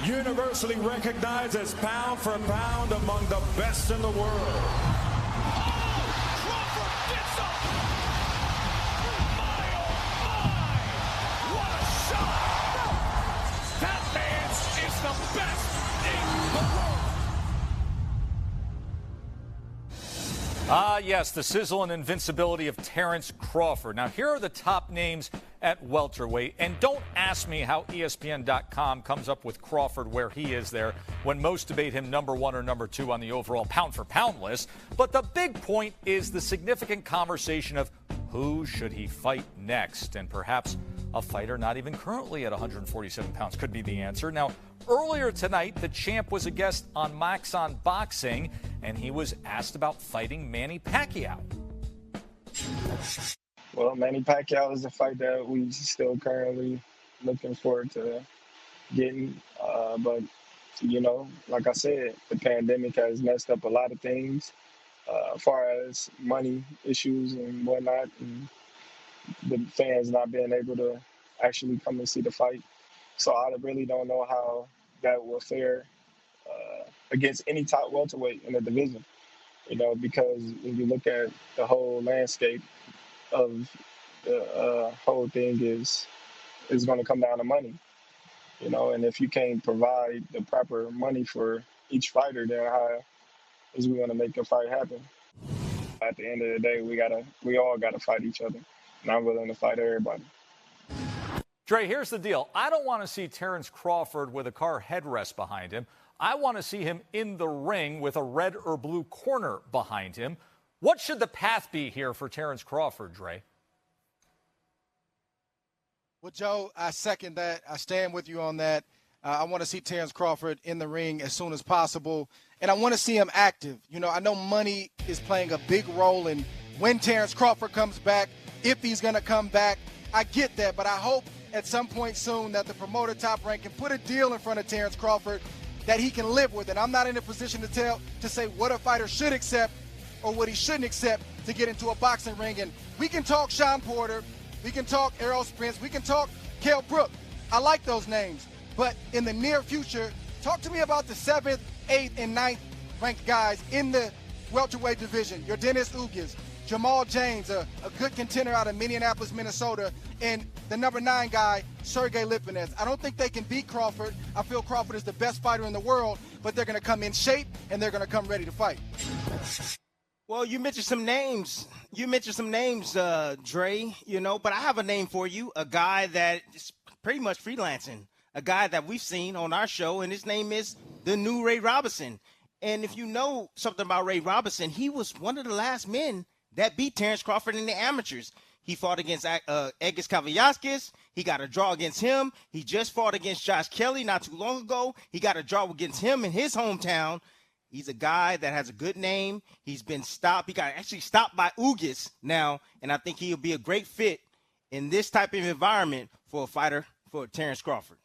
universally recognized as pound for pound among the best in the world. Crawford gets up. My, oh my. What a shot. That man is the best in the world. Yes, the sizzle and invincibility of Terence Crawford. Now, here are the top names at welterweight. And don't ask me how ESPN.com comes up with Crawford where he is there when most debate him number 1 or number 2 on the overall pound-for-pound list. But the big point is the significant conversation of who should he fight next? And perhaps a fighter not even currently at 147 pounds could be the answer. Now, earlier tonight, the champ was a guest on Max on Boxing, and he was asked about fighting Manny Pacquiao. Well, Manny Pacquiao is a fight that we still currently looking forward to getting. But, you know, like I said, the pandemic has messed up a lot of things as far as money issues and whatnot, and the fans not being able to actually come and see the fight. So I really don't know how that will fare against any top welterweight in the division, you know, because when you look at the whole landscape of the whole thing is going to come down to money, you know, and if you can't provide the proper money for each fighter, then how is we going to make a fight happen? At the end of the day, we all got to fight each other, and I'm willing to fight everybody. Dre, here's the deal. I don't want to see Terence Crawford with a car headrest behind him. I want to see him in the ring with a red or blue corner behind him. What should the path be here for Terence Crawford, Dre? Well, Joe, I second that. I stand with you on that. I want to see Terence Crawford in the ring as soon as possible, and I want to see him active. You know, I know money is playing a big role in when Terence Crawford comes back, if he's going to come back. I get that, but I hope at some point soon that the promoter Top Rank can put a deal in front of Terence Crawford that he can live with. And I'm not in a position to say what a fighter should accept or what he shouldn't accept to get into a boxing ring. And we can talk Sean Porter, we can talk Errol Spence, we can talk Kell Brook. I like those names. But in the near future, talk to me about the 7th, 8th, and 9th ranked guys in the welterweight division. Your Dennis Ugas, Jamal James, a good contender out of Minneapolis, Minnesota, and the number 9 guy, Sergey Lipinets. I don't think they can beat Crawford. I feel Crawford is the best fighter in the world, but they're going to come in shape, and they're going to come ready to fight. Well, you mentioned some names. Dre, you know, but I have a name for you, a guy that is pretty much freelancing, a guy that we've seen on our show, and his name is the new Ray Robinson. And if you know something about Ray Robinson, he was one of the last men that beat Terence Crawford in the amateurs. He fought against Egis Kavaliauskas. He got a draw against him. He just fought against Josh Kelly not too long ago. He got a draw against him in his hometown. He's a guy that has a good name. He's been stopped. He got actually stopped by Ugas now, and I think he'll be a great fit in this type of environment for a fighter for Terence Crawford.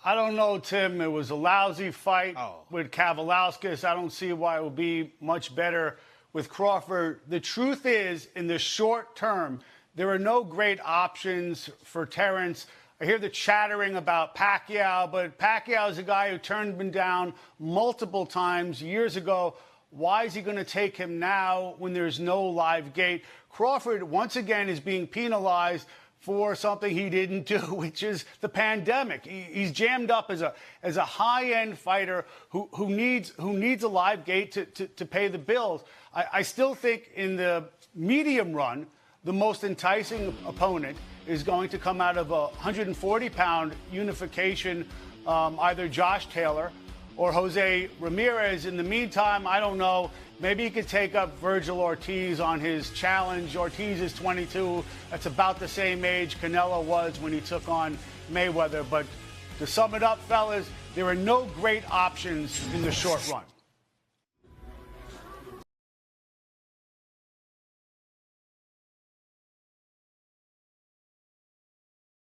I don't know, Tim. It was a lousy fight with Kavaliauskas. I don't see why it would be much better with Crawford. The truth is, in the short term, there are no great options for Terence. I hear the chattering about Pacquiao, but Pacquiao is a guy who turned him down multiple times years ago. Why is he going to take him now when there's no live gate? Crawford, once again, is being penalized for something he didn't do, which is the pandemic. He's jammed up as a high-end fighter who needs a live gate to pay the bills. I still think in the medium run, the most enticing opponent is going to come out of a 140-pound unification, either Josh Taylor or Jose Ramirez. In the meantime, I don't know. Maybe he could take up Virgil Ortiz on his challenge. Ortiz is 22. That's about the same age Canelo was when he took on Mayweather. But to sum it up, fellas, there are no great options in the short run.